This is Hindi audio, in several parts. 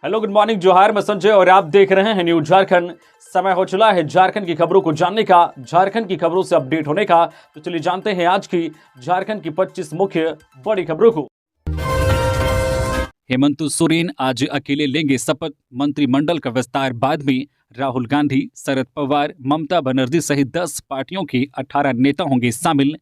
हेलो, गुड मॉर्निंग, जोहार। मैं संजय और आप देख रहे हैं न्यूज झारखंड। समय हो चला है झारखंड की खबरों को जानने का, झारखंड की खबरों से अपडेट होने का। तो चलिए जानते हैं आज की झारखंड की 25 मुख्य बड़ी खबरों को। हेमंत सोरेन आज अकेले लेंगे शपथ, मंत्रिमंडल का विस्तार बाद में। राहुल गांधी, शरद पवार, ममता बनर्जी सहित 10 पार्टियों के 18 नेता होंगे शामिल।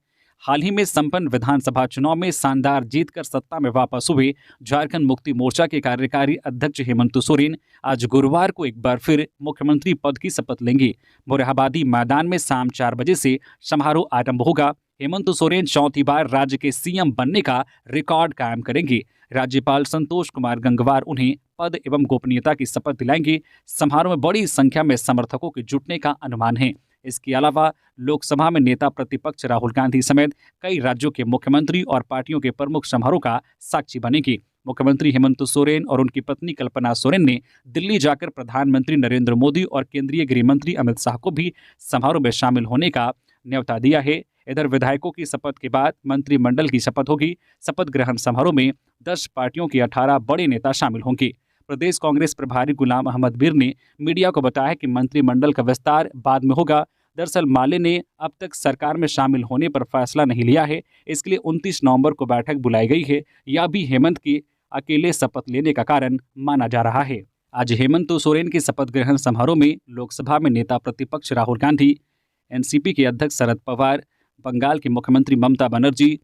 हाल ही में संपन्न विधानसभा चुनाव में शानदार जीतकर सत्ता में वापस हुए झारखंड मुक्ति मोर्चा के कार्यकारी अध्यक्ष हेमंत सोरेन आज गुरुवार को एक बार फिर मुख्यमंत्री पद की शपथ लेंगे। मोरहाबादी मैदान में शाम 4 बजे से समारोह आरंभ होगा। हेमंत सोरेन चौथी बार राज्य के सीएम बनने का रिकॉर्ड कायम करेंगे। राज्यपाल संतोष कुमार गंगवार उन्हें पद एवं गोपनीयता की शपथ दिलाएंगे। समारोह में बड़ी संख्या में समर्थकों के जुटने का अनुमान है। इसके अलावा लोकसभा में नेता प्रतिपक्ष राहुल गांधी समेत कई राज्यों के मुख्यमंत्री और पार्टियों के प्रमुख समारोह का साक्षी बनेंगे। मुख्यमंत्री हेमंत सोरेन और उनकी पत्नी कल्पना सोरेन ने दिल्ली जाकर प्रधानमंत्री नरेंद्र मोदी और केंद्रीय गृह मंत्री अमित शाह को भी समारोह में शामिल होने का न्यौता दिया है। इधर विधायकों की शपथ के बाद मंत्रिमंडल की शपथ होगी। शपथ ग्रहण समारोह में 10 पार्टियों के 18 बड़े नेता शामिल होंगे। प्रदेश कांग्रेस प्रभारी गुलाम अहमद मीर ने मीडिया को बताया कि मंत्रिमंडल का विस्तार बाद में होगा। दरअसल माले ने अब तक सरकार में शामिल होने पर फैसला नहीं लिया है, इसके लिए 29 नवंबर को बैठक बुलाई गई है। यह भी हेमंत के अकेले शपथ लेने का कारण माना जा रहा है। आज हेमंत सोरेन के शपथ ग्रहण समारोह में लोकसभा में नेता प्रतिपक्ष राहुल गांधी, एनसीपी के अध्यक्ष शरद पवार, बंगाल के मुख्यमंत्री ममता बनर्जी,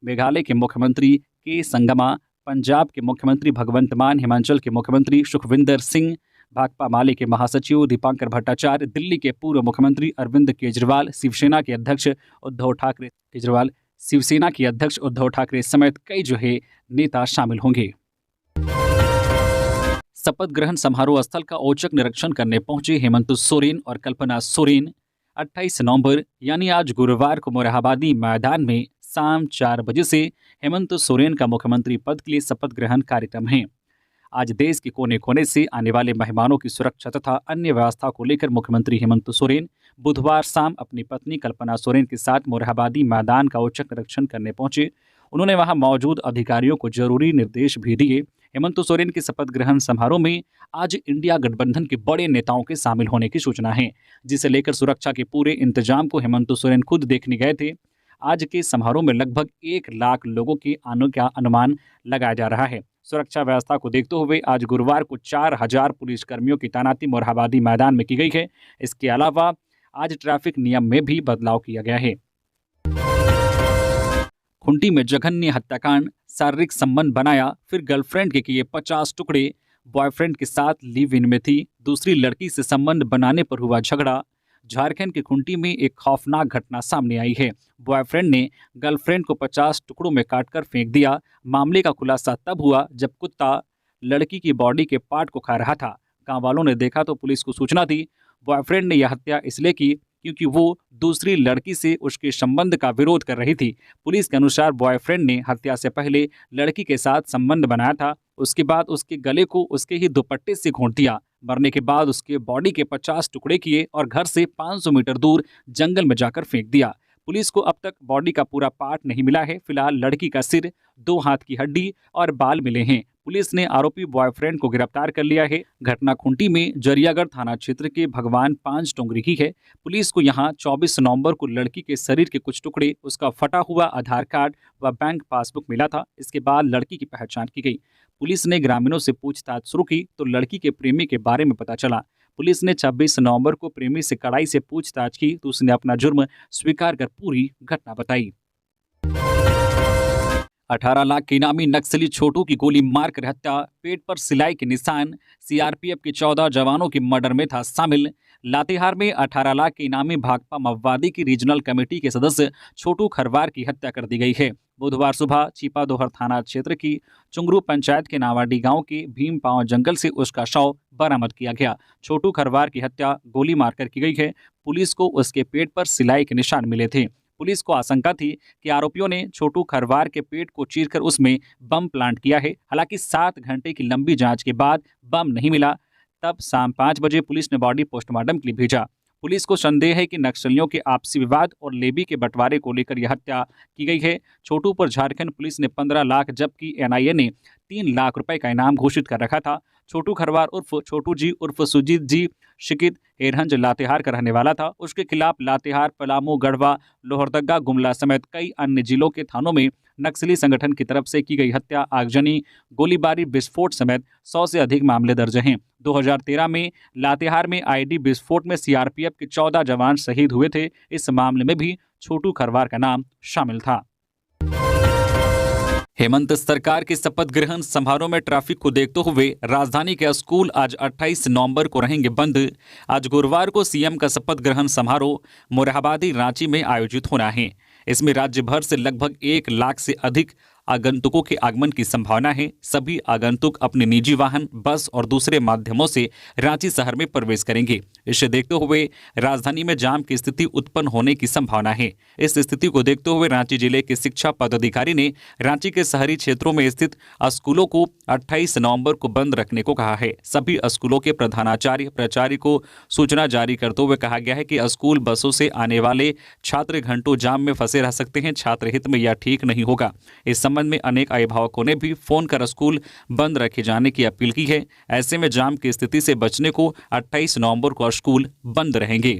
मेघालय के मुख्यमंत्री के संगमा, पंजाब के मुख्यमंत्री भगवंत मान, हिमाचल के मुख्यमंत्री सुखविंदर सिंह, भाकपा माले के महासचिव दीपांकर भट्टाचार्य, दिल्ली के पूर्व मुख्यमंत्री अरविंद केजरीवाल, शिवसेना के अध्यक्ष उद्धव ठाकरे समेत कई जो है नेता शामिल होंगे। शपथ ग्रहण समारोह स्थल का औचक निरीक्षण करने पहुंचे हेमंत सोरेन और कल्पना सोरेन 28 नवंबर यानी आज गुरुवार को मोरहाबादी मैदान में शाम 4 बजे से हेमंत सोरेन का मुख्यमंत्री पद के लिए शपथ ग्रहण कार्यक्रम है। आज देश के कोने कोने से आने वाले मेहमानों की सुरक्षा तथा अन्य व्यवस्था को लेकर मुख्यमंत्री हेमंत सोरेन बुधवार शाम अपनी पत्नी कल्पना सोरेन के साथ मोरहाबादी मैदान का औचक निरीक्षण करने पहुंचे। उन्होंने वहां मौजूद अधिकारियों को जरूरी निर्देश भी दिए। हेमंत सोरेन के शपथ ग्रहण समारोह में आज इंडिया गठबंधन के बड़े नेताओं के शामिल होने की सूचना है, जिसे लेकर सुरक्षा के पूरे इंतजाम को हेमंत सोरेन खुद देखने गए थे। आज के समारोह में लगभग 1 लाख लोगों के आने का अनुमान लगाया जा रहा है। सुरक्षा व्यवस्था को देखते हुए आज गुरुवार को 4000 पुलिसकर्मियों की तैनाती मोरहाबादी मैदान में की गई है। इसके अलावा आज ट्रैफिक नियम में भी बदलाव किया गया है। खूंटी में जघन्य हत्याकांड, शारीरिक संबंध बनाया फिर गर्लफ्रेंड के किए 50 टुकड़े। बॉयफ्रेंड के साथ लिव इन में थी, दूसरी लड़की से संबंध बनाने पर हुआ झगड़ा। झारखंड के खूंटी में एक खौफनाक घटना सामने आई है। बॉयफ्रेंड ने गर्लफ्रेंड को 50 टुकड़ों में काटकर फेंक दिया। मामले का खुलासा तब हुआ जब कुत्ता लड़की की बॉडी के पार्ट को खा रहा था। गांव वालों ने देखा तो पुलिस को सूचना दी। बॉयफ्रेंड ने यह हत्या इसलिए की क्योंकि वो दूसरी लड़की से उसके संबंध का विरोध कर रही थी। पुलिस के अनुसार बॉयफ्रेंड ने हत्या से पहले लड़की के साथ संबंध बनाया था। उसके बाद उसके गले को उसके ही दुपट्टे से घोंट दिया। मरने के बाद उसके बॉडी के 50 टुकड़े किए और घर से 500 मीटर दूर जंगल में जाकर फेंक दिया। पुलिस को अब तक बॉडी का पूरा पार्ट नहीं मिला है। फिलहाल लड़की का सिर, 2 हाथ की हड्डी और बाल मिले हैं। पुलिस ने आरोपी बॉयफ्रेंड को गिरफ्तार कर लिया है। घटना खूंटी में जरियागढ़ थाना क्षेत्र के भगवान 5 टोंगरी की है। पुलिस को यहां 24 नवंबर को लड़की के शरीर के कुछ टुकड़े, उसका फटा हुआ आधार कार्ड व बैंक पासबुक मिला था। इसके बाद लड़की की पहचान की गई। पुलिस ने ग्रामीणों से पूछताछ शुरू की तो लड़की के प्रेमी के बारे में पता चला। पुलिस ने 26 नवंबर को प्रेमी से कड़ाई से पूछताछ की तो उसने अपना जुर्म स्वीकार कर पूरी घटना बताई। 18 लाख के इनामी नक्सली छोटू की गोली मारकर हत्या, पेट पर सिलाई के निशान। सीआरपीएफ के 14 जवानों की मर्डर में था शामिल। लातेहार में 18 लाख के इनामी भाकपा माओवादी की रीजनल कमेटी के सदस्य छोटू खरवार की हत्या कर दी गई है। बुधवार सुबह छिपादोहर थाना क्षेत्र की चुंगरू पंचायत के नावाडी गांव के भीम पांव जंगल से उसका शव बरामद किया गया। छोटू खरवार की हत्या गोली मारकर की गई है। पुलिस को उसके पेट पर सिलाई के निशान मिले थे। पुलिस को आशंका थी कि आरोपियों ने छोटू खरवार के पेट को चीरकर उसमें बम प्लांट किया है। हालांकि 7 घंटे की लंबी जांच के बाद बम नहीं मिला। तब शाम 5 बजे पुलिस ने बॉडी पोस्टमार्टम के लिए भेजा। पुलिस को संदेह है कि नक्सलियों के आपसी विवाद और लेवी के बंटवारे को लेकर यह हत्या की गई है। छोटू पर झारखंड पुलिस ने 15 लाख जबकि एनआईए ने 3 लाख रुपए का इनाम घोषित कर रखा था। छोटू खरवार उर्फ छोटू जी उर्फ सुजीत जी शिकित हेरहंज लातेहार का रहने वाला था। उसके खिलाफ लातेहार, पलामू, गढ़वा, लोहरदगा, गुमला समेत कई अन्य जिलों के थानों में नक्सली संगठन की तरफ से की गई हत्या, आगजनी, गोलीबारी, विस्फोट समेत 100 से अधिक मामले दर्ज हैं। 2013 में लातेहार में आईडी विस्फोट में सीआरपीएफ के 14 जवान शहीद हुए थे। इस मामले में भी छोटू खरवार का नाम शामिल था। हेमंत सरकार के शपथ ग्रहण समारोह में ट्रैफिक को देखते हुए राजधानी के स्कूल आज 28 नवंबर को रहेंगे बंद। आज गुरुवार को सीएम का शपथ ग्रहण समारोह मोरहाबादी रांची में आयोजित होना है। इसमें राज्य भर से लगभग 1 लाख से अधिक आगंतुकों के आगमन की संभावना है। सभी आगंतुक अपने निजी वाहन, बस और दूसरे माध्यमों से रांची शहर में प्रवेश करेंगे। इसे देखते हुए राजधानी में जाम की स्थिति उत्पन्न होने की संभावना है। इस स्थिति को देखते हुए रांची जिले के शिक्षा पदाधिकारी ने रांची के शहरी क्षेत्रों में स्थित स्कूलों को 28 नवंबर को बंद रखने को कहा है। सभी स्कूलों के प्रधानाचार्य, प्राचार्य को सूचना जारी करते हुए कहा गया है कि स्कूल बसों से आने वाले छात्र घंटों जाम में फंसे रह सकते हैं। छात्र हित में यह ठीक नहीं होगा। इस संबंध में अनेक अभिभावकों ने भी फोन कर स्कूल बंद रखे जाने की अपील की है। ऐसे में जाम की स्थिति से बचने को 28 नवंबर को स्कूल बंद रहेंगे।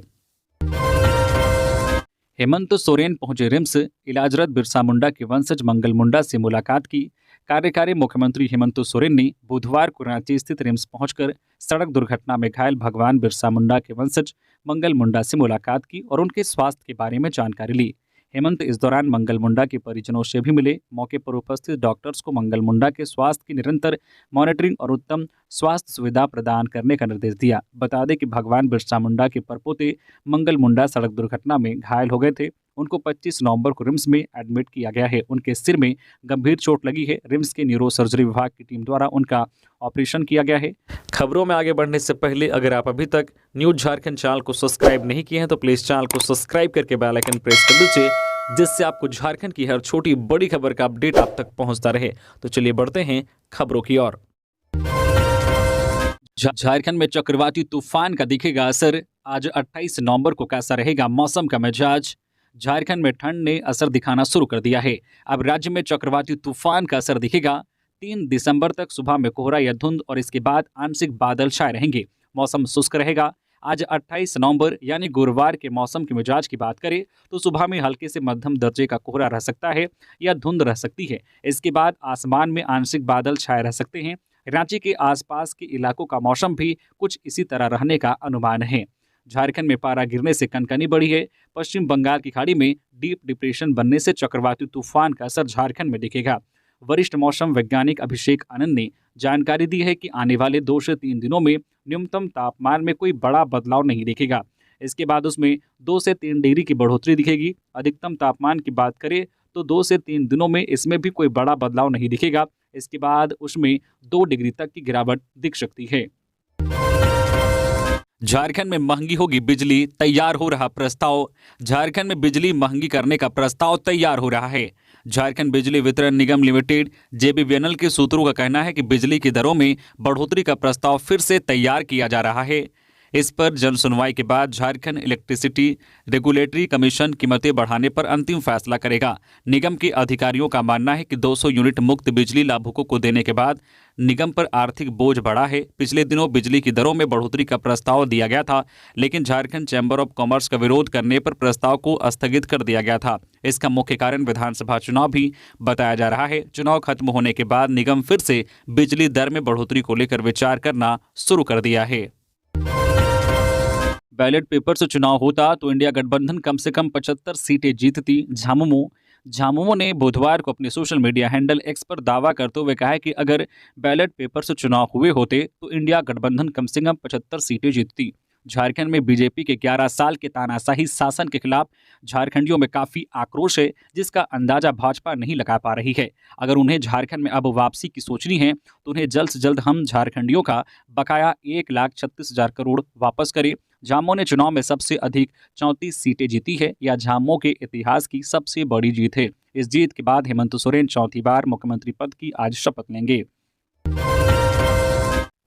हेमंत सोरेन पहुंचे रिम्स। इलाजरत बिरसा मुंडा के वंशज मंगल मुंडा से मुलाकात की। कार्यकारी मुख्यमंत्री हेमंत सोरेन ने बुधवार को रांची स्थित रिम्स पहुंचकर सड़क दुर्घटना में घायल भगवान बिरसा मुंडा के वंशज मंगल मुंडा से मुलाकात की और उनके स्वास्थ्य के बारे में जानकारी ली। हेमंत इस दौरान मंगल मुंडा के परिजनों से भी मिले। मौके पर उपस्थित डॉक्टर्स को मंगल मुंडा के स्वास्थ्य की निरंतर मॉनिटरिंग और उत्तम स्वास्थ्य सुविधा प्रदान करने का निर्देश दिया। बता दें कि भगवान बिरसा मुंडा के परपोते मंगल मुंडा सड़क दुर्घटना में घायल हो गए थे। उनको 25 नवंबर को रिम्स में एडमिट किया गया है। उनके सिर में गंभीर चोट लगी है। रिम्स के न्यूरो सर्जरी विभाग की टीम द्वारा उनका ऑपरेशन किया गया है। खबरों में आगे बढ़ने से पहले अगर आप अभी तक न्यूज झारखंड चैनल को सब्सक्राइब नहीं किए हैं तो प्लीज चैनल को सब्सक्राइब करके बेल आइकन प्रेस कर दीजिए, जिससे आपको झारखंड की हर छोटी बड़ी खबर का अपडेट आप तक पहुंचता रहे। तो चलिए बढ़ते हैं खबरों की ओर। झारखंड में चक्रवाती तूफान का दिखेगा असर। आज 28 नवंबर को कैसा रहेगा मौसम का मिजाज। झारखंड में ठंड ने असर दिखाना शुरू कर दिया है। अब राज्य में चक्रवाती तूफान का असर दिखेगा। 3 दिसंबर तक सुबह में कोहरा या धुंध और इसके बाद आंशिक बादल छाए रहेंगे। मौसम शुष्क रहेगा। आज 28 नवंबर यानी गुरुवार के मौसम के मिजाज की बात करें तो सुबह में हल्के से मध्यम दर्जे का कोहरा रह सकता है या धुंध रह सकती है। इसके बाद आसमान में आंशिक बादल छाए रह सकते हैं। रांची के आसपास के इलाकों का मौसम भी कुछ इसी तरह रहने का अनुमान है। झारखंड में पारा गिरने से कनकनी बढ़ी है। पश्चिम बंगाल की खाड़ी में डीप डिप्रेशन बनने से चक्रवाती तूफान का असर झारखंड में दिखेगा। वरिष्ठ मौसम वैज्ञानिक अभिषेक आनंद ने जानकारी दी है कि आने वाले 2 से 3 दिनों में न्यूनतम तापमान में कोई बड़ा बदलाव नहीं दिखेगा। इसके बाद उसमें 2 से 3 डिग्री की बढ़ोतरी दिखेगी। अधिकतम तापमान की बात करें तो 2 से 3 दिनों में इसमें भी कोई बड़ा बदलाव नहीं दिखेगा। इसके बाद उसमें 2 डिग्री तक की गिरावट दिख सकती है। झारखंड में महंगी होगी बिजली, तैयार हो रहा प्रस्ताव। झारखंड में बिजली महंगी करने का प्रस्ताव तैयार हो रहा है। झारखंड बिजली वितरण निगम लिमिटेड जेबीवीएनएल के सूत्रों का कहना है कि बिजली की दरों में बढ़ोतरी का प्रस्ताव फिर से तैयार किया जा रहा है। इस पर जन सुनवाई के बाद झारखंड इलेक्ट्रिसिटी रेगुलेटरी कमीशन कीमतें बढ़ाने पर अंतिम फैसला करेगा। निगम के अधिकारियों का मानना है कि 200 यूनिट मुक्त बिजली लाभुकों को देने के बाद निगम पर आर्थिक बोझ बढ़ा है। पिछले दिनों बिजली की दरों में बढ़ोतरी का प्रस्ताव दिया गया था, लेकिन झारखंड चैम्बर ऑफ कॉमर्स का विरोध करने पर प्रस्ताव को स्थगित कर दिया गया था। इसका मुख्य कारण विधानसभा चुनाव भी बताया जा रहा है। चुनाव खत्म होने के बाद निगम फिर से बिजली दर में बढ़ोतरी को लेकर विचार करना शुरू कर दिया है। बैलेट पेपर से चुनाव होता तो इंडिया गठबंधन कम से कम 75 सीटें जीतती। झामुमो ने बुधवार को अपने सोशल मीडिया हैंडल एक्स पर दावा करते हुए कहा है कि अगर बैलेट पेपर से चुनाव हुए होते तो इंडिया गठबंधन कम से कम 75 सीटें जीतती। झारखंड में बीजेपी के 11 साल के तानाशाही शासन के खिलाफ झारखंडियों में काफी आक्रोश है, जिसका अंदाजा भाजपा नहीं लगा पा रही है। अगर उन्हें झारखंड में अब वापसी की सोचनी है तो उन्हें जल्द से जल्द हम झारखंडियों का बकाया 1,36,000 करोड़ वापस करें। झामुमो ने चुनाव में सबसे अधिक 34 सीटें जीती है। यह झामुमो के इतिहास की सबसे बड़ी जीत है। इस जीत के बाद हेमंत सोरेन चौथी बार मुख्यमंत्री पद की आज शपथ लेंगे।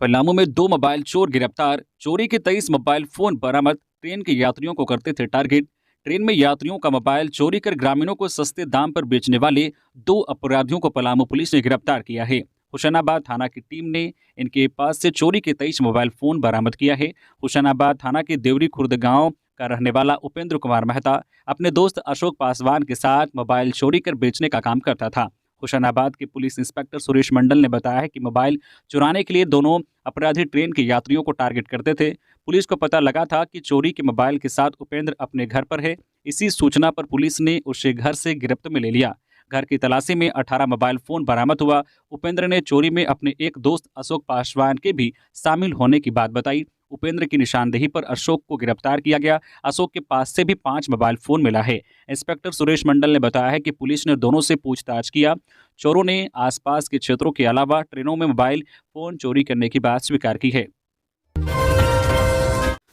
पलामू में 2 मोबाइल चोर गिरफ्तार। चोरी के 23 मोबाइल फोन बरामद। ट्रेन के यात्रियों को करते थे टारगेट। ट्रेन में यात्रियों का मोबाइल चोरी कर ग्रामीणों को सस्ते दाम पर बेचने वाले 2 अपराधियों को पलामू पुलिस ने गिरफ्तार किया है। हुसैनाबाद थाना की टीम ने इनके पास से चोरी के 23 मोबाइल फोन बरामद किया है। हुसैनाबाद थाना के देवरी खुर्द गांव का रहने वाला उपेंद्र कुमार मेहता अपने दोस्त अशोक पासवान के साथ मोबाइल चोरी कर बेचने का काम करता था। हुसैनाबाद के पुलिस इंस्पेक्टर सुरेश मंडल ने बताया है कि मोबाइल चुराने के लिए दोनों अपराधी ट्रेन के यात्रियों को टारगेट करते थे। पुलिस को पता लगा था कि चोरी के मोबाइल के साथ उपेंद्र अपने घर पर है। इसी सूचना पर पुलिस ने उसे घर से गिरफ्त में ले लिया। घर की तलाशी में 18 मोबाइल फोन बरामद हुआ। उपेंद्र ने चोरी में अपने एक दोस्त अशोक पासवान के भी शामिल होने की बात बताई। उपेंद्र की निशानदेही पर अशोक को गिरफ्तार किया गया। अशोक के पास से भी 5 मोबाइल फोन मिला है। इंस्पेक्टर सुरेश मंडल ने बताया है कि पुलिस ने दोनों से पूछताछ किया। चोरों ने आसपास के क्षेत्रों के अलावा ट्रेनों में मोबाइल फोन चोरी करने की बात स्वीकार की है।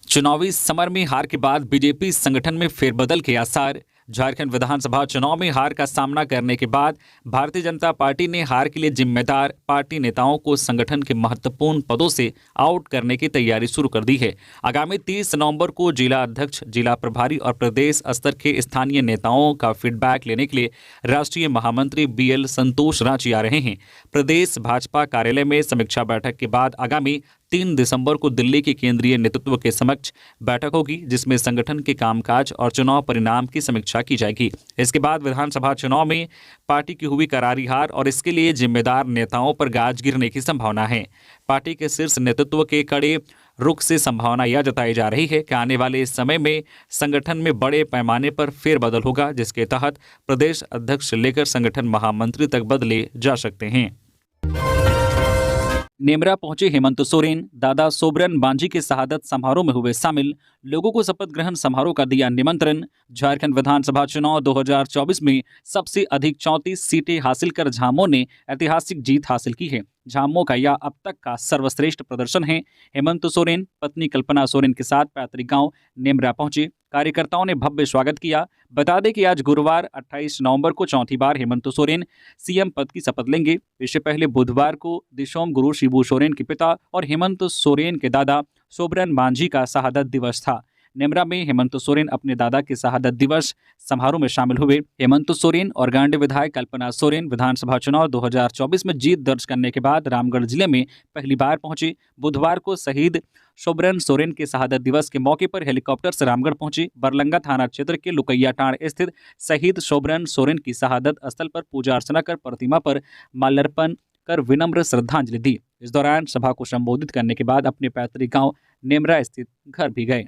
चुनावी समर में हार के बाद बीजेपी संगठन में फेरबदल के आसार। झारखंड विधानसभा चुनाव में हार का सामना करने के बाद भारतीय जनता पार्टी ने हार के लिए जिम्मेदार पार्टी नेताओं को संगठन के महत्वपूर्ण पदों से आउट करने की तैयारी शुरू कर दी है। आगामी 30 नवंबर को जिला अध्यक्ष, जिला प्रभारी और प्रदेश स्तर के स्थानीय नेताओं का फीडबैक लेने के लिए राष्ट्रीय महामंत्री BL संतोष रांची आ रहे हैं। प्रदेश भाजपा कार्यालय में समीक्षा बैठक के बाद आगामी 3 दिसंबर को दिल्ली के केंद्रीय नेतृत्व के समक्ष बैठक होगी, जिसमें संगठन के कामकाज और चुनाव परिणाम की समीक्षा की जाएगी। इसके बाद विधानसभा चुनाव में पार्टी की हुई करारी हार और इसके लिए जिम्मेदार नेताओं पर गाज गिरने की संभावना है। पार्टी के शीर्ष नेतृत्व के कड़े रुख से संभावना यह जताई जा रही है कि आने वाले समय में संगठन में बड़े पैमाने पर फेरबदल होगा, जिसके तहत प्रदेश अध्यक्ष से लेकर संगठन महामंत्री तक बदले जा सकते हैं। नेमरा पहुंचे हेमंत सोरेन, दादा सोबरन मांझी के शहादत समारोह में हुए शामिल। लोगों को शपथ ग्रहण समारोह का दिया निमंत्रण। झारखंड विधानसभा चुनाव 2024 में सबसे अधिक 34 सीटें हासिल कर झामुमो ने ऐतिहासिक जीत हासिल की है। झामुमो का यह अब तक का सर्वश्रेष्ठ प्रदर्शन है। हेमंत सोरेन पत्नी कल्पना सोरेन के साथ पैतृक गांव नेमरा पहुंचे। कार्यकर्ताओं ने भव्य स्वागत किया। बता दें कि आज गुरुवार 28 नवंबर को चौथी बार हेमंत सोरेन सीएम पद की शपथ लेंगे। इससे पहले बुधवार को दिशोम गुरु शिबू सोरेन के पिता और हेमंत सोरेन के दादा सोबरन मांझी का शहादत दिवस था। नेमरा में हेमंत सोरेन अपने दादा के शहादत दिवस समारोह में शामिल हुए। हेमंत सोरेन और गांडी विधायक कल्पना सोरेन विधानसभा चुनाव 2024 में जीत दर्ज करने के बाद रामगढ़ जिले में पहली बार पहुंचे। बुधवार को शहीद सोबरन सोरेन के शहादत दिवस के मौके पर हेलीकॉप्टर से रामगढ़ पहुंचे। बरलंगा थाना क्षेत्र के लुकैयाटांड़ स्थित शहीद सोबरन सोरेन की शहादत स्थल पर पूजा अर्चना कर प्रतिमा पर माल्यार्पण कर विनम्र श्रद्धांजलि दी। इस दौरान सभा को संबोधित करने के बाद अपने पैतृक गांव नेमरा स्थित घर भी गए।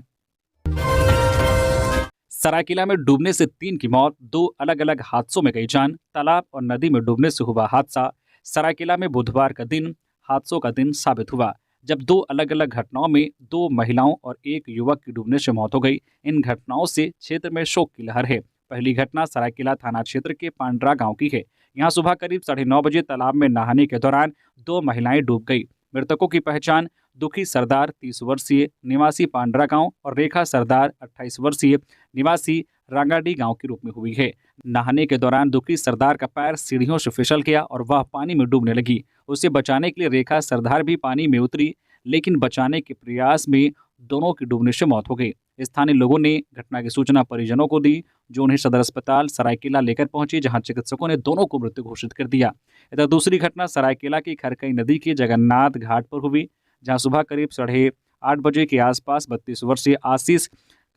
सरायकेला में डूबने से 3 की मौत, 2 अलग अलग हादसों में गई जान। तालाब और नदी में डूबने से हुआ हादसा। सरायकेला में बुधवार का दिन हादसों का दिन साबित हुआ, जब 2 अलग अलग घटनाओं में 2 महिलाओं और 1 युवक की डूबने से मौत हो गई। इन घटनाओं से क्षेत्र में शोक की लहर है। पहली घटना सरायकेला थाना क्षेत्र के पांड्रा गांव की है। यहाँ सुबह करीब 9:30 बजे तालाब में नहाने के दौरान 2 महिलाएं डूब गई। मृतकों की पहचान दुखी सरदार 30 वर्षीय निवासी पांड्रा गांव और रेखा सरदार 28 वर्षीय निवासी रांगाडी गांव के रूप में हुई है। नहाने के दौरान दुखी सरदार का पैर सीढ़ियों से फिसल गया और वह पानी में डूबने लगी। उसे बचाने के लिए रेखा सरदार भी पानी में उतरी, लेकिन बचाने के प्रयास में दोनों की डूबने से मौत हो गई। स्थानीय लोगों ने घटना की सूचना परिजनों को दी, जो उन्हें सदर अस्पताल सरायकेला लेकर पहुंचे, जहां चिकित्सकों ने दोनों को मृत घोषित कर दिया। इधर दूसरी घटना सरायकेला की खरकई नदी के जगन्नाथ घाट पर हुई, जहां सुबह करीब 8:30 बजे के आसपास 32 वर्षीय आशीष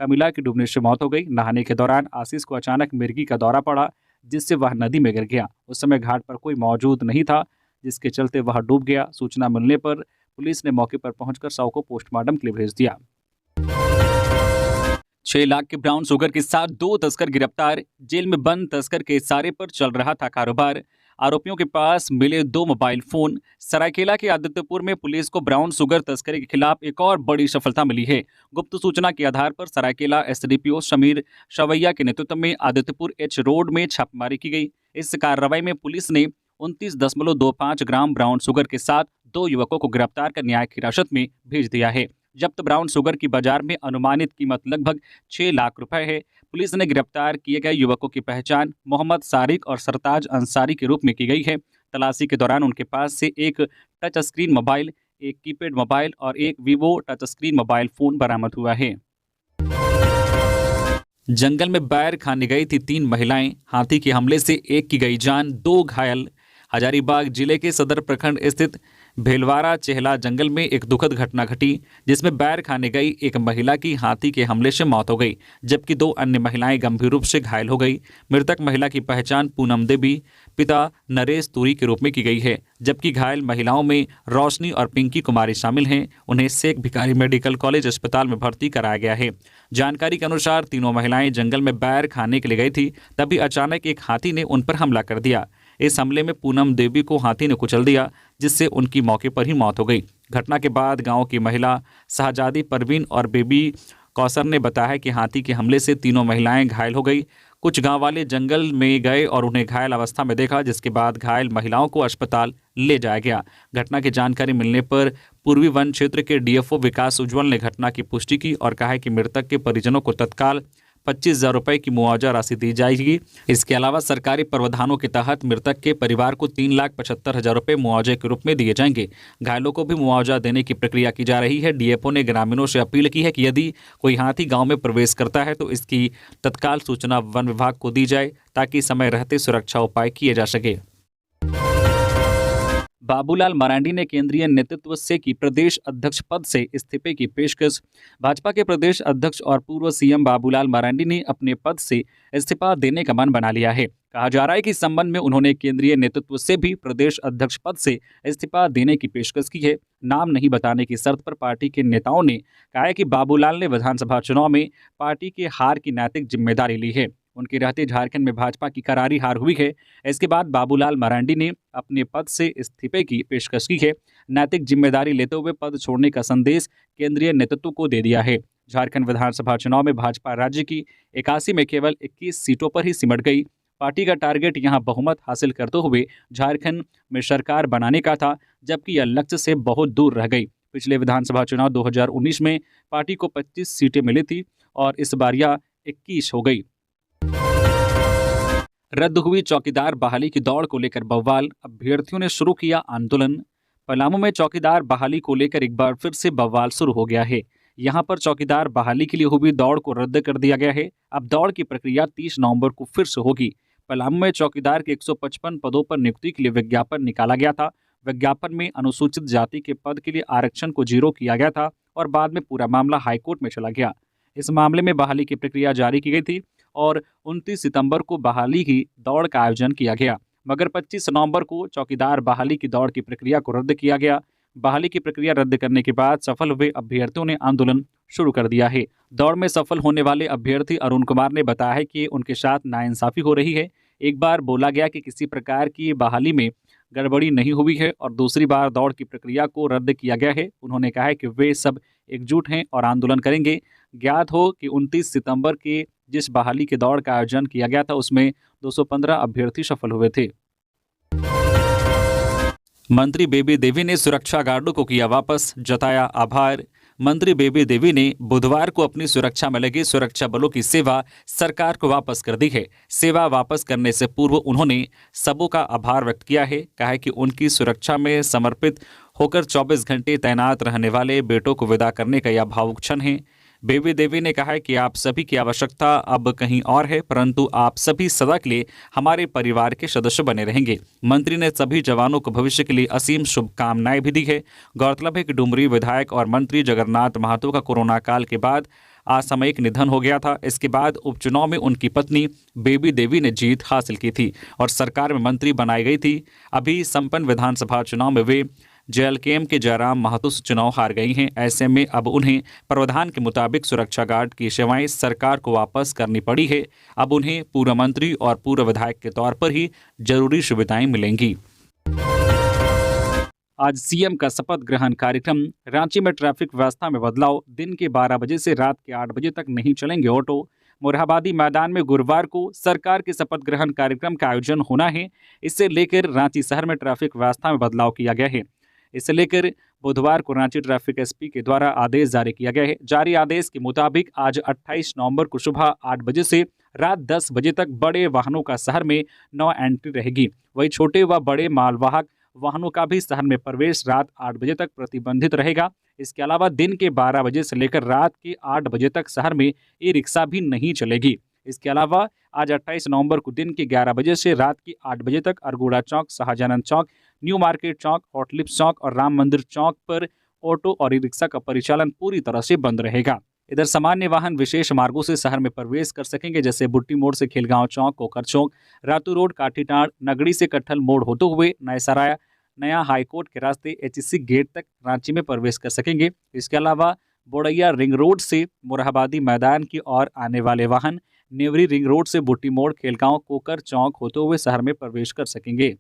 कमिला की डूबने से मौत हो गई। नहाने के दौरान आशीष को अचानक मिर्गी का दौरा पड़ा, जिससे वह नदी में गिर गया। उस समय घाट पर कोई मौजूद नहीं था, जिसके चलते वह डूब गया। सूचना मिलने पर पुलिस ने मौके पर पहुंचकर शव को पोस्टमार्टम के लिए भेज दिया। 6 लाख के ब्राउन शुगर के साथ 2 तस्कर गिरफ्तार। जेल में बंद तस्कर के इशारे पर चल रहा था कारोबार। आरोपियों के पास मिले 2 मोबाइल फोन। सरायकेला के आदित्यपुर में पुलिस को ब्राउन शुगर तस्करी के खिलाफ एक और बड़ी सफलता मिली है। गुप्त सूचना के आधार पर सरायकेला SDPO समीर शवैया के नेतृत्व में आदित्यपुर H रोड में छापेमारी की गई। इस कार्रवाई में पुलिस ने 29.25 ग्राम ब्राउन शुगर के साथ 2 युवकों को गिरफ्तार कर न्यायिक हिरासत में भेज दिया है। जब्त ब्राउन शुगर की बाजार में अनुमानित कीमत लगभग 6 लाख रुपए है। पुलिस ने गिरफ्तार किए गए युवकों की पहचान मोहम्मद सारिक और सरताज अंसारी के रूप में की गई है। तलाशी के दौरान उनके पास से एक टच स्क्रीन मोबाइल, एक कीपैड मोबाइल और एक Vivo touch screen mobile phone बरामद हुआ है। जंगल में बैर खाने गई थी 3 महिलाएं। हाथी के हमले से एक की गई जान, 2 घायल। हजारीबाग जिले के सदर प्रखंड स्थित भेलवारा चेहला जंगल में एक दुखद घटना घटी, जिसमें बैर खाने गई एक महिला की हाथी के हमले से मौत हो गई, जबकि 2 अन्य महिलाएं गंभीर रूप से घायल हो गई। मृतक महिला की पहचान पूनम देवी पिता नरेश तूरी के रूप में की गई है, जबकि घायल महिलाओं में रोशनी और पिंकी कुमारी शामिल हैं। उन्हें शेख भिखारी मेडिकल कॉलेज अस्पताल में भर्ती कराया गया है। जानकारी के अनुसार तीनों महिलाएं जंगल में बैर खाने के लिए गई थी, तभी अचानक एक हाथी ने उन पर हमला कर दिया। इस हमले में पूनम देवी को हाथी ने कुचल दिया, जिससे उनकी मौके पर ही मौत हो गई। घटना के बाद गांव की महिला शाहजादी परवीन और बेबी कौसर ने बताया कि हाथी के हमले से तीनों महिलाएं घायल हो गई। कुछ गांव वाले जंगल में गए और उन्हें घायल अवस्था में देखा, जिसके बाद घायल महिलाओं को अस्पताल ले जाया गया। घटना की जानकारी मिलने पर पूर्वी वन क्षेत्र के डीएफओ विकास उज्ज्वल ने घटना की पुष्टि की और कहा कि मृतक के परिजनों को तत्काल 25,000 रुपए की मुआवजा राशि दी जाएगी। इसके अलावा सरकारी प्रावधानों के तहत मृतक के परिवार को 3,75,000 रुपए मुआवजे के रूप में दिए जाएंगे। घायलों को भी मुआवजा देने की प्रक्रिया की जा रही है। डीएफओ ने ग्रामीणों से अपील की है कि यदि कोई हाथी गांव में प्रवेश करता है तो इसकी तत्काल सूचना वन विभाग को दी जाए, ताकि समय रहते सुरक्षा उपाय किए जा सके। बाबूलाल मरांडी ने केंद्रीय नेतृत्व से की प्रदेश अध्यक्ष पद से इस्तीफे की पेशकश। भाजपा के प्रदेश अध्यक्ष और पूर्व सीएम बाबूलाल मरांडी ने अपने पद से इस्तीफा देने का मन बना लिया है। कहा जा रहा है कि इस संबंध में उन्होंने केंद्रीय नेतृत्व से भी प्रदेश अध्यक्ष पद से इस्तीफा देने की पेशकश की है। नाम नहीं बताने की शर्त पर पार्टी के नेताओं ने कहा है कि बाबूलाल ने विधानसभा चुनाव में पार्टी के हार की नैतिक जिम्मेदारी ली है। उनके रहते झारखंड में भाजपा की करारी हार हुई है। इसके बाद बाबूलाल मरांडी ने अपने पद से इस्तीफे की पेशकश की है। नैतिक जिम्मेदारी लेते हुए पद छोड़ने का संदेश केंद्रीय नेतृत्व को दे दिया है। झारखंड विधानसभा चुनाव में भाजपा राज्य की 81 में केवल 21 सीटों पर ही सिमट गई। पार्टी का टारगेट यहां बहुमत हासिल करते हुए झारखंड में सरकार बनाने का था, जबकि यह लक्ष्य से बहुत दूर रह गई। पिछले विधानसभा चुनाव 2019 में पार्टी को 25 सीटें मिली थी और इस बार यह 21 हो गई। रद्द हुई चौकीदार बहाली की दौड़ को लेकर बवाल, अभ्यर्थियों ने शुरू किया आंदोलन। पलामू में चौकीदार बहाली को लेकर एक बार फिर से बवाल शुरू हो गया है। यहां पर चौकीदार बहाली के लिए हुई दौड़ को रद्द कर दिया गया है। अब दौड़ की प्रक्रिया 30 नवंबर को फिर से होगी। पलामू में चौकीदार के 155 पदों पर नियुक्ति के लिए विज्ञापन निकाला गया था। विज्ञापन में अनुसूचित जाति के पद के लिए आरक्षण को 0 किया गया था और बाद में पूरा मामला हाईकोर्ट में चला गया। इस मामले में बहाली की प्रक्रिया जारी की गई थी और 29 सितंबर को बहाली की दौड़ का आयोजन किया गया, मगर 25 नवंबर को चौकीदार बहाली की दौड़ की प्रक्रिया को रद्द किया गया। बहाली की प्रक्रिया रद्द करने के बाद सफल हुए अभ्यर्थियों ने आंदोलन शुरू कर दिया है। दौड़ में सफल होने वाले अभ्यर्थी अरुण कुमार ने बताया है कि उनके साथ नाइंसाफी हो रही है। एक बार बोला गया कि किसी प्रकार की बहाली में गड़बड़ी नहीं हुई है और दूसरी बार दौड़ की प्रक्रिया को रद्द किया गया है। उन्होंने कहा है कि वे सब एकजुट हैं और आंदोलन करेंगे। ज्ञात हो कि 29 सितंबर के जिस बहाली के दौड़ का आयोजन किया गया था उसमें 215 अभ्यर्थी सफल हुए थे। मंत्री बेबी देवी ने सुरक्षा गार्डों को किया वापस, जताया आभार। मंत्री बेबी देवी ने बुधवार को अपनी सुरक्षा में लगे सुरक्षा बलों की सेवा सरकार को वापस कर दी है। सेवा वापस करने से पूर्व उन्होंने सबों का आभार व्यक्त किया है। कहा है कि उनकी सुरक्षा में समर्पित होकर 24 घंटे तैनात रहने वाले बेटों को विदा करने का यह भावुक क्षण है। बेबी देवी ने कहा है कि आप सभी की आवश्यकता अब कहीं और है, परंतु आप सभी सदा के लिए हमारे परिवार के सदस्य बने रहेंगे। मंत्री ने सभी जवानों को भविष्य के लिए असीम शुभकामनाएं भी दी है। गौरतलब है कि डुमरी विधायक और मंत्री जगन्नाथ महतो का कोरोना काल के बाद असामयिक निधन हो गया था। इसके बाद उपचुनाव में उनकी पत्नी बेबी देवी ने जीत हासिल की थी और सरकार में मंत्री बनाई गई थी। अभी संपन्न विधानसभा चुनाव में वे जेएलकेएम के जयराम महतो से चुनाव हार गई हैं। ऐसे में अब उन्हें प्रावधान के मुताबिक सुरक्षा गार्ड की सेवाएं सरकार को वापस करनी पड़ी है। अब उन्हें पूर्व मंत्री और पूर्व विधायक के तौर पर ही जरूरी सुविधाएं मिलेंगी। आज सीएम का शपथ ग्रहण कार्यक्रम। रांची में ट्रैफिक व्यवस्था में बदलाव। दिन के 12 बजे से रात के 8 बजे तक नहीं चलेंगे ऑटो। मोरहाबादी मैदान में गुरुवार को सरकार के शपथ ग्रहण कार्यक्रम का आयोजन होना है। इससे लेकर रांची शहर में ट्रैफिक व्यवस्था में बदलाव किया गया है। इसे लेकर बुधवार को रांची ट्रैफिक एसपी के द्वारा आदेश जारी किया गया है। जारी आदेश के मुताबिक आज 28 नवंबर को सुबह 8 बजे से रात 10 बजे तक बड़े वाहनों का शहर में नो एंट्री रहेगी। वहीं छोटे व बड़े मालवाहक वाहनों का भी शहर में प्रवेश रात 8 बजे तक प्रतिबंधित रहेगा। इसके अलावा दिन के 12 बजे से लेकर रात के 8 बजे तक शहर में ई रिक्शा भी नहीं चलेगी। इसके अलावा आज 28 नवंबर को दिन के 11 बजे से रात के 8 बजे तक अरगोड़ा चौक, शाहजानंद चौक, न्यू मार्केट चौक, हॉटलिप्स चौक और राम मंदिर चौक पर ऑटो और ई रिक्शा का परिचालन पूरी तरह से बंद रहेगा। इधर सामान्य वाहन विशेष मार्गों से शहर में प्रवेश कर सकेंगे, जैसे बुट्टी मोड़ से खेलगांव चौक, कोकर चौक, रातू रोड, काठीटाड़, नगड़ी से कट्ठल मोड़ होते हुए नयसराय, नया हाईकोर्ट के रास्ते एचसी गेट तक रांची में प्रवेश कर सकेंगे। इसके अलावा बोड़ैया रिंग रोड से मोरहाबादी मैदान की ओर आने वाले वाहन नेवरी रिंग रोड से बुट्टी मोड़, खेलगांव, कोकर चौक होते हुए शहर में प्रवेश कर सकेंगे।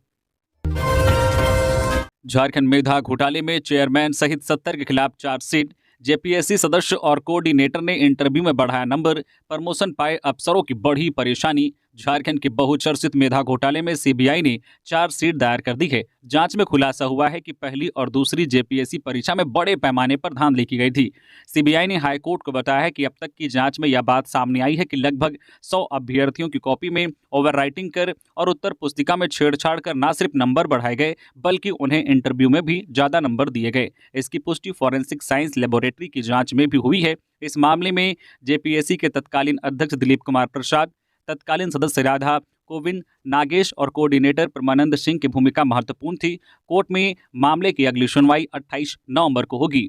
झारखंड मेधा घोटाले में चेयरमैन सहित 70 के खिलाफ चार्जशीट, जेपीएससी सदस्य और कोऑर्डिनेटर ने इंटरव्यू में बढ़ाया नंबर, प्रमोशन पाए अफसरों की बढ़ी परेशानी। झारखंड के बहुचर्चित मेधा घोटाले में सीबीआई ने चार्जशीट दायर कर दी है। जांच में खुलासा हुआ है कि पहली और दूसरी जेपीएससी परीक्षा में बड़े पैमाने पर धांधली की गई थी। सीबीआई ने हाईकोर्ट को बताया है कि अब तक की जांच में यह बात सामने आई है कि लगभग 100 अभ्यर्थियों की कॉपी में ओवरराइटिंग कर और उत्तर पुस्तिका में छेड़छाड़ कर न सिर्फ नंबर बढ़ाए गए बल्कि उन्हें इंटरव्यू में भी ज्यादा नंबर दिए गए। इसकी पुष्टि फॉरेंसिक साइंस लेबोरेटरी की जांच में भी हुई है। इस मामले में जेपीएससी के तत्कालीन अध्यक्ष दिलीप कुमार प्रसाद, तत्कालीन सदस्य राधा कोविंद नागेश और कोऑर्डिनेटर परमानंद सिंह की भूमिका महत्वपूर्ण थी। कोर्ट में मामले की अगली सुनवाई 28 नवंबर को होगी।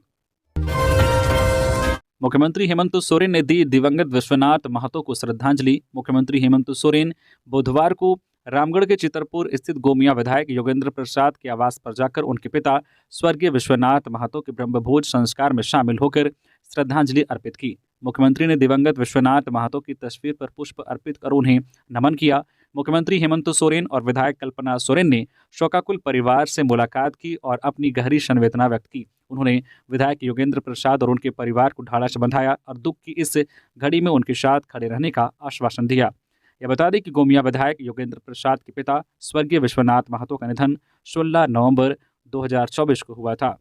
मुख्यमंत्री हेमंत सोरेन ने दी दिवंगत विश्वनाथ महतो को श्रद्धांजलि। मुख्यमंत्री हेमंत सोरेन बुधवार को रामगढ़ के चितरपुर स्थित गोमिया विधायक योगेंद्र प्रसाद के आवास पर जाकर उनके पिता स्वर्गीय विश्वनाथ महतो के ब्रह्मभोज संस्कार में शामिल होकर श्रद्धांजलि अर्पित की। मुख्यमंत्री ने दिवंगत विश्वनाथ महतो की तस्वीर पर पुष्प अर्पित कर उन्हें नमन किया। मुख्यमंत्री हेमंत सोरेन और विधायक कल्पना सोरेन ने शोकाकुल परिवार से मुलाकात की और अपनी गहरी संवेदना व्यक्त की। उन्होंने विधायक योगेंद्र प्रसाद और उनके परिवार को ढाढ़स बंधाया और दुख की इस घड़ी में उनके साथ खड़े रहने का आश्वासन दिया। यह बता दें कि गोमिया विधायक योगेंद्र प्रसाद के पिता स्वर्गीय विश्वनाथ महतो का निधन 16 नवंबर 2024 को हुआ था।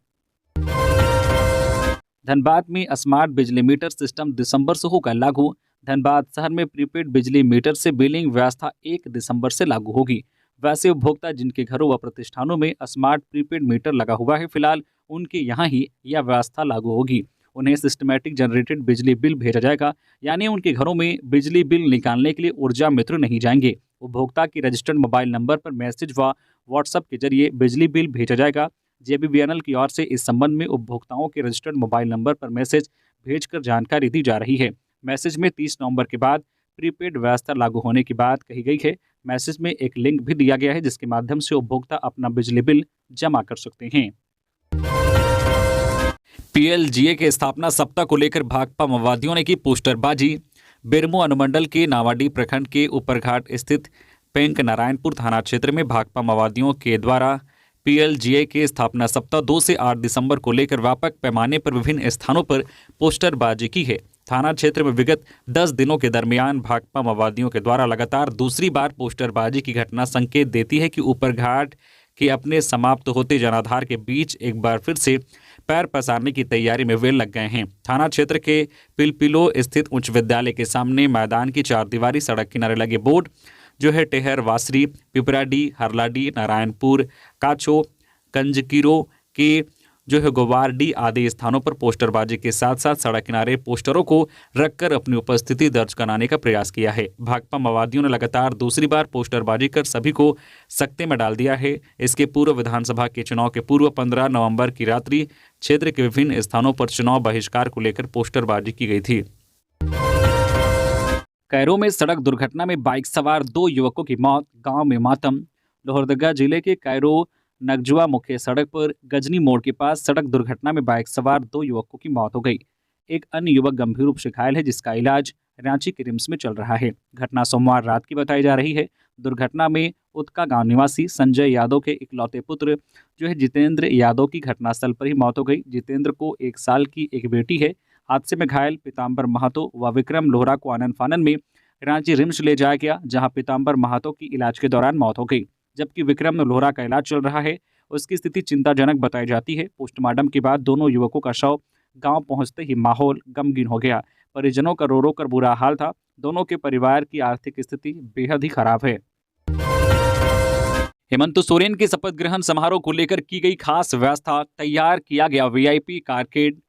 धनबाद में स्मार्ट बिजली मीटर सिस्टम दिसंबर से होगा लागू। धनबाद शहर में प्रीपेड बिजली मीटर से बिलिंग व्यवस्था 1 दिसंबर से लागू होगी। वैसे उपभोक्ता जिनके घरों व प्रतिष्ठानों में स्मार्ट प्रीपेड मीटर लगा हुआ है, फिलहाल उनके यहाँ ही यह व्यवस्था लागू होगी। उन्हें सिस्टमैटिक जनरेटेड बिजली बिल भेजा जाएगा, यानी उनके घरों में बिजली बिल निकालने के लिए ऊर्जा मित्र नहीं जाएंगे। उपभोक्ता की रजिस्टर्ड मोबाइल नंबर पर मैसेज व व्हाट्सएप के जरिए बिजली बिल भेजा जाएगा। जेबीवीएनएल की ओर से इस संबंध में उपभोक्ताओं के रजिस्टर्ड मोबाइल नंबर पर मैसेज भेजकर जानकारी दी जा रही है। मैसेज में 30 नवंबर के बाद प्रीपेड व्यवस्था लागू होने की बात कही गई है। मैसेज में एक लिंक भी दिया गया है जिसके माध्यम से उपभोक्ता अपना बिजली बिल जमा कर सकते हैं। पीएलजीए के स्थापना सप्ताह को लेकर भाकपा माओवादियों ने की पोस्टरबाजी। बेरमो अनुमंडल के नावाडी प्रखंड के ऊपरघाट स्थित पेंक नारायणपुर थाना क्षेत्र में भाकपा माओवादियों के द्वारा पीएलजीए के स्थापना सप्ताह 2 से 8 दिसंबर को लेकर व्यापक पैमाने पर विभिन्न स्थानों पर पोस्टरबाजी की है। थाना क्षेत्र में विगत 10 दिनों के दरमियान भाकपा माओवादियों के द्वारा लगातार दूसरी बार पोस्टरबाजी की घटना संकेत देती है कि ऊपरघाट के अपने समाप्त होते जनाधार के बीच एक बार फिर से पैर पसारने की तैयारी में वे लग गए हैं। थाना क्षेत्र के पिलपिलो स्थित उच्च विद्यालय के सामने मैदान की 4 दीवारी सड़क किनारे लगे बोर्ड जो है टेहर, वासरी, पिपराडी, हरलाडी, नारायणपुर, काछो, कंजकीरो के जो है गोवारडी आदि स्थानों पर पोस्टरबाजी के साथ साथ सड़क किनारे पोस्टरों को रखकर अपनी उपस्थिति दर्ज कराने का प्रयास किया है। भाकपा माओवादियों ने लगातार दूसरी बार पोस्टरबाजी कर सभी को सकते में डाल दिया है। इसके पूर्व विधानसभा के चुनाव के पूर्व 15 नवंबर की रात्रि क्षेत्र के विभिन्न स्थानों पर चुनाव बहिष्कार को लेकर पोस्टरबाजी की गई थी। कैरो में सड़क दुर्घटना में बाइक सवार 2 युवकों की मौत, गांव में मातम। लोहरदगा जिले के कैरो नगजुआ मुख्य सड़क पर गजनी मोड़ के पास सड़क दुर्घटना में बाइक सवार 2 युवकों की मौत हो गई। एक अन्य युवक गंभीर रूप से घायल है जिसका इलाज रांची के रिम्स में चल रहा है। घटना सोमवार रात की बताई जा रही है। दुर्घटना में उत्का गांव निवासी संजय यादव के इकलौते पुत्र जो है जितेंद्र यादव की घटनास्थल पर ही मौत हो गई। जितेंद्र को 1 साल की एक बेटी है। हादसे में घायल पीताम्बर महतो व विक्रम लोहरा को आनन फानन में रांची रिम्स ले जाया गया, जहां पीताम्बर महतो की इलाज के दौरान मौत हो गई, जबकि विक्रम लोहरा का इलाज चल रहा है। उसकी स्थिति चिंताजनक बताई जाती है। पोस्टमार्टम के बाद दोनों युवकों का शव गांव पहुंचते ही माहौल गमगीन हो गया। परिजनों का रो रो कर बुरा हाल था। दोनों के परिवार की आर्थिक स्थिति बेहद ही खराब है। हेमंत सोरेन के शपथ ग्रहण समारोह को लेकर की गई खास व्यवस्था, तैयार किया गया वीआईपी कारकेड।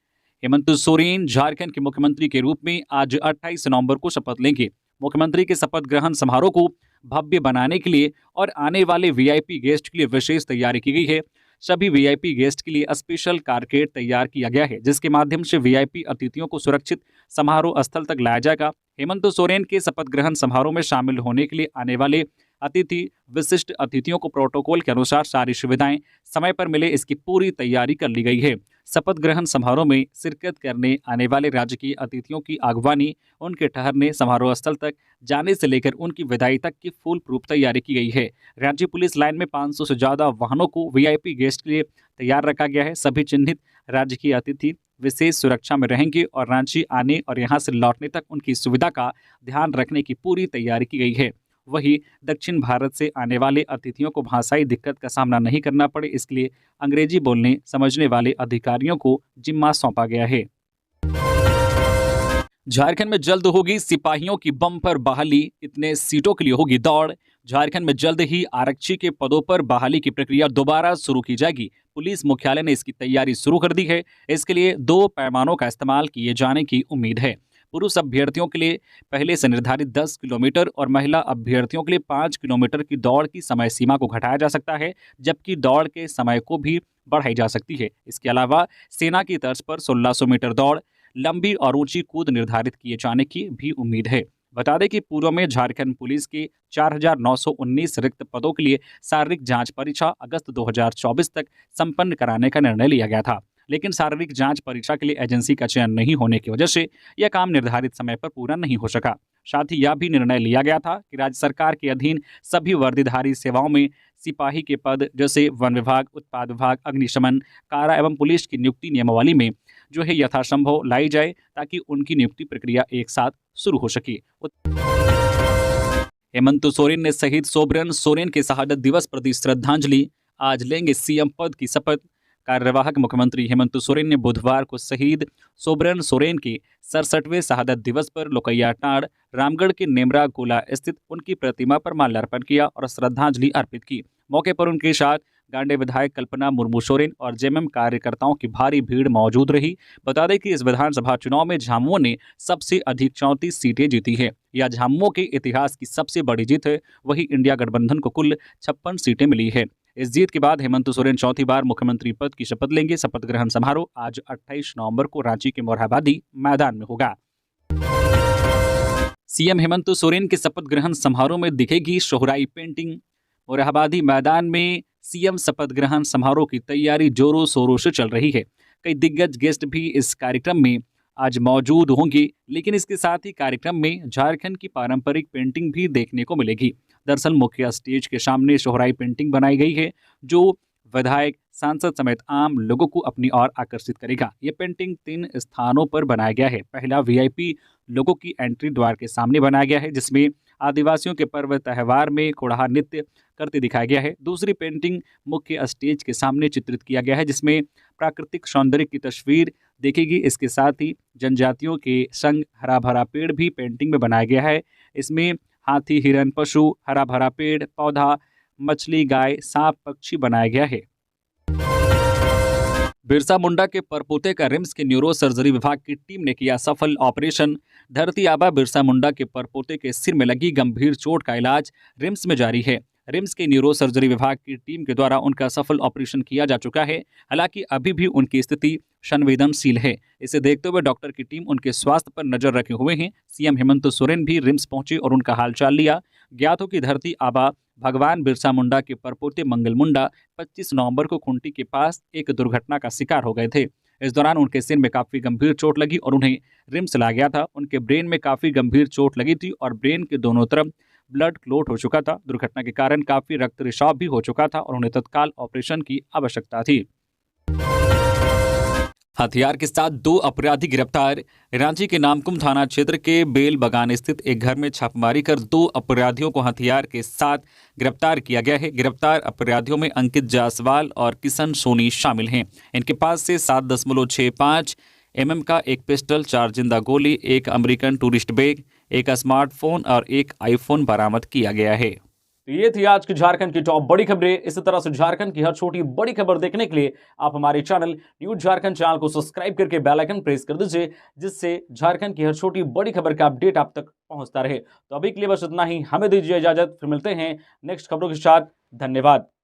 हेमंत सोरेन झारखंड के मुख्यमंत्री के रूप में आज 28 नवंबर को शपथ लेंगे। मुख्यमंत्री के शपथ ग्रहण समारोह को भव्य बनाने के लिए और आने वाले वीआईपी गेस्ट के लिए विशेष तैयारी की गई है। सभी वीआईपी गेस्ट के लिए स्पेशल कारकेड तैयार किया गया है, जिसके माध्यम से वीआईपी अतिथियों को सुरक्षित समारोह स्थल तक लाया जाएगा। हेमंत सोरेन के शपथ ग्रहण समारोह में शामिल होने के लिए आने वाले अतिथि विशिष्ट अतिथियों को प्रोटोकॉल के अनुसार सारी सुविधाएं समय पर मिले, इसकी पूरी तैयारी कर ली गई है। शपथ ग्रहण समारोह में शिरकत करने आने वाले राजकीय अतिथियों की आगवानी, उनके ठहरने, समारोह स्थल तक जाने से लेकर उनकी विदाई तक की फुल प्रूफ तैयारी की गई है। राज्य पुलिस लाइन में 500 से ज्यादा वाहनों को वीआईपी गेस्ट के लिए तैयार रखा गया है। सभी चिन्हित राजकीय अतिथि विशेष सुरक्षा में रहेंगे और रांची आने और यहां से लौटने तक उनकी सुविधा का ध्यान रखने की पूरी तैयारी की गई है। वहीं दक्षिण भारत से आने वाले अतिथियों को भाषाई दिक्कत का सामना नहीं करना पड़े, इसके लिए अंग्रेजी बोलने समझने वाले अधिकारियों को जिम्मा सौंपा गया है। झारखंड में जल्द होगी सिपाहियों की बम्पर बहाली, इतने सीटों के लिए होगी दौड़। झारखंड में जल्द ही आरक्षी के पदों पर बहाली की प्रक्रिया दोबारा शुरू की जाएगी। पुलिस मुख्यालय ने इसकी तैयारी शुरू कर दी है। इसके लिए 2 पैमानों का इस्तेमाल किए जाने की उम्मीद है। पुरुष अभ्यर्थियों के लिए पहले से निर्धारित 10 किलोमीटर और महिला अभ्यर्थियों के लिए 5 किलोमीटर की दौड़ की समय सीमा को घटाया जा सकता है, जबकि दौड़ के समय को भी बढ़ाई जा सकती है। इसके अलावा सेना की तर्ज पर 1600 मीटर दौड़, लंबी और ऊंची कूद निर्धारित किए जाने की भी उम्मीद है। बता दें कि पूर्व में झारखंड पुलिस के 4919 रिक्त पदों के लिए शारीरिक जांच परीक्षा अगस्त 2024 तक संपन्न कराने का निर्णय लिया गया था, लेकिन शारीरिक जांच परीक्षा के लिए एजेंसी का चयन नहीं होने की वजह से यह काम निर्धारित समय पर पूरा नहीं हो सका। साथ ही यह भी निर्णय लिया गया था कि राज्य सरकार के अधीन सभी वर्दीधारी सेवाओं में सिपाही के पद जैसे वन विभाग, उत्पाद विभाग, अग्निशमन, कारा एवं पुलिस की नियुक्ति नियमावली में जो है यथासंभव लाई जाए, ताकि उनकी नियुक्ति प्रक्रिया एक साथ शुरू हो सके। हेमंत सोरेन ने शहीद सोबरन सोरेन के शहादत दिवस प्रति श्रद्धांजलि, आज लेंगे सीएम पद की शपथ। कार्यवाहक मुख्यमंत्री हेमंत सोरेन ने बुधवार को शहीद सोबरन सोरेन के 67वें शहादत दिवस पर लोकैयाटांड़, रामगढ़ के नेमरा गोला स्थित उनकी प्रतिमा पर माल्यार्पण किया और श्रद्धांजलि अर्पित की। मौके पर उनके साथ गांडे विधायक कल्पना मुर्मू सोरेन और जेएमएम कार्यकर्ताओं की भारी भीड़ मौजूद रही। बता दें कि इस विधानसभा चुनाव में झामुमो ने सबसे अधिक 34 सीटें जीती है। यह झामुमो के इतिहास की सबसे बड़ी जीत है। वहीं इंडिया गठबंधन को कुल 56 सीटें मिली है। इस जीत के बाद हेमंत सोरेन चौथी बार मुख्यमंत्री पद की शपथ लेंगे। शपथ ग्रहण समारोह आज 28 नवंबर को रांची के मोरहाबादी मैदान में होगा। सीएम हेमंत सोरेन के शपथ ग्रहण समारोह में दिखेगी सोहराई पेंटिंग। मोरहाबादी मैदान में सीएम शपथ ग्रहण समारोह की तैयारी जोरों शोरों से चल रही है। कई दिग्गज गेस्ट भी इस कार्यक्रम में आज मौजूद होंगे, लेकिन इसके साथ ही कार्यक्रम में झारखंड की पारंपरिक पेंटिंग भी देखने को मिलेगी। दरअसल मुख्य स्टेज के सामने सोहराई पेंटिंग बनाई गई है, जो विधायक, सांसद समेत आम लोगों को अपनी ओर आकर्षित करेगा। ये पेंटिंग 3 स्थानों पर बनाया गया है। पहला वीआईपी लोगों की एंट्री द्वार के सामने बनाया गया है, जिसमें आदिवासियों के पर्व त्यौहार में कोढ़ा नृत्य करते दिखाया गया है। दूसरी पेंटिंग मुख्य स्टेज के सामने चित्रित किया गया है, जिसमें प्राकृतिक सौंदर्य की तस्वीर देखेगी। इसके साथ ही जनजातियों के संग हरा भरा पेड़ भी पेंटिंग में बनाया गया है। इसमें हाथी, हिरन, पशु, हरा भरा पेड़ पौधा, मछली, गाय, सांप, पक्षी बनाया गया है। बिरसा मुंडा के परपोते का रिम्स के न्यूरो सर्जरी विभाग की टीम ने किया सफल ऑपरेशन। धरती आबा बिरसा मुंडा के परपोते के सिर में लगी गंभीर चोट का इलाज रिम्स में जारी है। रिम्स के न्यूरो सर्जरी विभाग की टीम के द्वारा उनका सफल ऑपरेशन किया जा चुका है। हालांकि अभी भी उनकी स्थिति संवेदनशील है। इसे देखते हुए डॉक्टर की टीम उनके स्वास्थ्य पर नजर रखे हुए हैं। सीएम हेमंत सोरेन भी रिम्स पहुंचे और उनका हालचाल लिया। ज्ञात हो कि धरती आबा भगवान बिरसा मुंडा के परपोते मंगल मुंडा 25 नवंबर को खुंटी के पास एक दुर्घटना का शिकार हो गए थे। इस दौरान उनके सिर में काफी गंभीर चोट लगी और उन्हें रिम्स लाया गया था। उनके ब्रेन में काफी गंभीर चोट लगी थी और ब्रेन के दोनों तरफ ब्लड क्लॉट हो चुका था। दुर्घटना के कारण काफी रक्त रिसाव भी हो चुका था और उन्हें तत्काल ऑपरेशन की आवश्यकता थी। हथियार के साथ 2 अपराधी गिरफ्तार। रांची के नामकुम थाना क्षेत्र के बेल बगान स्थित एक घर में छापेमारी कर 2 अपराधियों को हथियार के साथ गिरफ्तार किया गया है। गिरफ्तार अपराधियों में अंकित जायसवाल और किशन सोनी शामिल हैं। इनके पास से 7.65 mm का एक पिस्टल, 4 जिंदा गोली, एक अमेरिकन टूरिस्ट बैग, एक स्मार्टफोन और एक आईफोन बरामद किया गया है। तो ये थी आज की झारखंड की टॉप बड़ी खबरें। इसी तरह से झारखंड की हर छोटी बड़ी खबर देखने के लिए आप हमारे चैनल न्यूज झारखंड चैनल को सब्सक्राइब करके बेल आइकन प्रेस कर दीजिए, जिससे झारखंड की हर छोटी बड़ी खबर का अपडेट आप तक पहुंचता रहे। तो अभी के लिए बस इतना ही, हमें दीजिए इजाजत, फिर मिलते हैं नेक्स्ट खबरों के साथ। धन्यवाद।